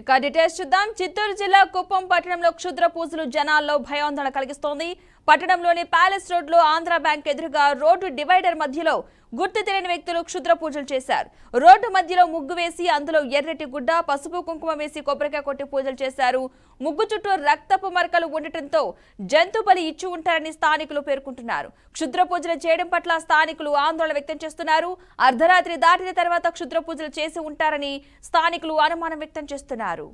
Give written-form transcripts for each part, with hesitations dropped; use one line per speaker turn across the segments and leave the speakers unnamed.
ఇక డీటెయిల్స్ చూద్దాం. చిత్తూరు జిల్లా కుప్పం పట్టణంలో క్షుద్ర పూజలు జనాల్లో భయాందోళన కలిగిస్తోంది. పట్టణంలోని ప్యాలెస్ రోడ్లో ఆంధ్ర బ్యాంక్ ఎదురుగా రోడ్డు డివైడర్ మధ్యలో గుర్తు తెలియని వ్యక్తులు క్షుద్ర పూజలు చేశారు. రోడ్డు మధ్యలో ముగ్గు వేసి అందులో ఎర్రటి గుడ్డ, పసుపు కుంకుమ వేసి కొబ్బరికాయ కొట్టి పూజలు చేశారు. ముగ్గు చుట్టూ రక్తపు మరకలు ఉండటంతో జంతు బలి ఇచ్చి ఉంటారని స్థానికులు పేర్కొంటున్నారు. క్షుద్ర పూజలు చేయడం పట్ల స్థానికులు ఆందోళన వ్యక్తం చేస్తున్నారు. అర్ధరాత్రి దాటిన తర్వాత క్షుద్ర పూజలు చేసి ఉంటారని స్థానికులు అనుమానం వ్యక్తం చేస్తున్నారు.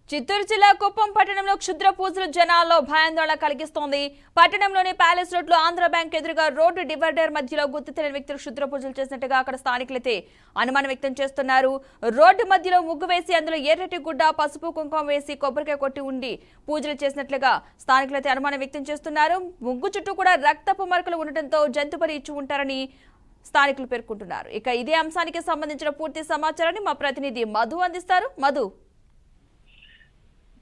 చిత్తూరు జిల్లా కుప్పం పట్టణంలో క్షుద్ర పూజలు జనాల్లో భయాందోళన కలిగిస్తోంది. పట్టణంలోని ప్యాలెస్ రోడ్లో ఆంధ్ర బ్యాంక్ ఎదురుగా రోడ్డు డివైడర్ మధ్యలో గుర్తు తెలియని వ్యక్తులు క్షుద్ర పూజలు చేసినట్టుగా అక్కడ స్థానికులైతే అనుమానం వ్యక్తం చేస్తున్నారు. రోడ్డు మధ్యలో ముగ్గు వేసి అందులో ఎర్రటి గుడ్డ, పసుపు కుంకుమ వేసి కొబ్బరికాయ కొట్టి ఉండి పూజలు చేసినట్లుగా స్థానికులైతే అనుమానం వ్యక్తం చేస్తున్నారు. ముగ్గు చుట్టూ కూడా రక్తపు మరకలు ఉండటంతో జంతు బలి ఇచ్చి ఉంటారని స్థానికులు పేర్కొంటున్నారు. ఇక ఇదే అంశానికి సంబంధించిన పూర్తి సమాచారాన్ని మా ప్రతినిధి మధు అందిస్తారు. మధు.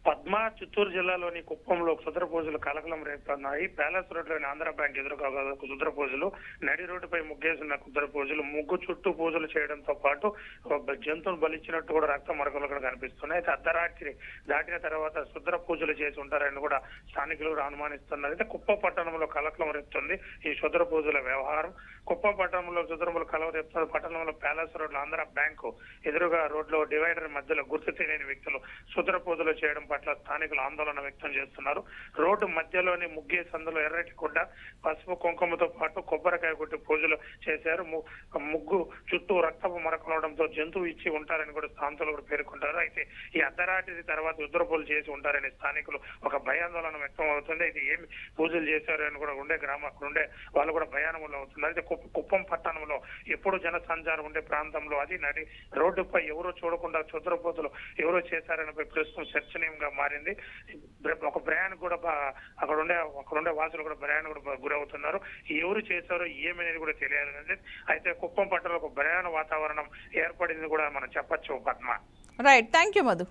పద్మ చిత్తూరు జిల్లాలోని కుప్పంలో క్షుద్ర పూజలు కలకలం రేపుతున్నాయి. ప్యాలెస్ రోడ్లోని ఆంధ్ర బ్యాంక్ ఎదురుగా క్షుద్ర పూజలు, నడి రోడ్డుపై ముగ్గేసిన క్షుద్ర పూజలు, ముగ్గు చుట్టూ పూజలు చేయడంతో పాటు జంతువును బలిచ్చినట్టు కూడా రక్త మరకలు కూడా కనిపిస్తున్నాయి. అయితే అర్ధరాత్రి దాటిన తర్వాత క్షుద్ర పూజలు చేసి ఉంటారని కూడా స్థానికులు అనుమానిస్తున్నారు. అయితే కుప్పం పట్టణంలో కలకలం రేపుతుంది ఈ క్షుద్ర పూజల వ్యవహారం. కుప్పం పట్టణంలో క్షుద్రములు కలవ రేపుతుంది. పట్టణంలో ప్యాలెస్ రోడ్లో ఆంధ్ర బ్యాంకు ఎదురుగా రోడ్లో డివైడర్ మధ్యలో గుర్తు తెలియని వ్యక్తులు క్షుద్ర పూజలు చేయడం పట్ల స్థానికులు ఆందోళన వ్యక్తం చేస్తున్నారు. రోడ్డు మధ్యలోని ముగ్గే సందులో ఎర్రటి గుడ్డ, పసుపు కుంకుమతో పాటు కొబ్బరికాయ కొట్టి పూజలు చేశారు. ముగ్గు చుట్టూ రక్తపు మరకలవడంతో జంతువు ఇచ్చి ఉంటారని కూడా స్థానికులు కూడా పేర్కొంటారు. అయితే ఈ అర్ధరాత్రి తర్వాత రుద్ర పూజలు చేసి ఉంటారని స్థానికులు ఒక భయాందోళన వ్యక్తం అవుతుంది. అయితే ఏమి పూజలు చేశారు అని కూడా అక్కడ ఉండే వాళ్ళు కూడా భయానములు అవుతున్నారు. అయితే కుప్పం పట్టణంలో ఎప్పుడు జన సంచారం ఉండే ప్రాంతంలో అది నడి రోడ్డుపై ఎవరో చూడకుండా క్షుద్ర పూజలు ఎవరో చేశారని ప్రస్తుతం చర్చనీయంగా మారింది. ఒక ప్రయాణికు కూడా అక్కడ ఉండే వాసులు కూడా ప్రయాణం కూడా గురవుతున్నారు. ఎవరు చేశారో ఏమనేది కూడా తెలియాలి. అయితే కుప్పం పట్టణంలో ఒక ప్రయాణ వాతావరణం ఏర్పడింది కూడా మనం చెప్పొచ్చు. Padma.
Right, thank you Madhu.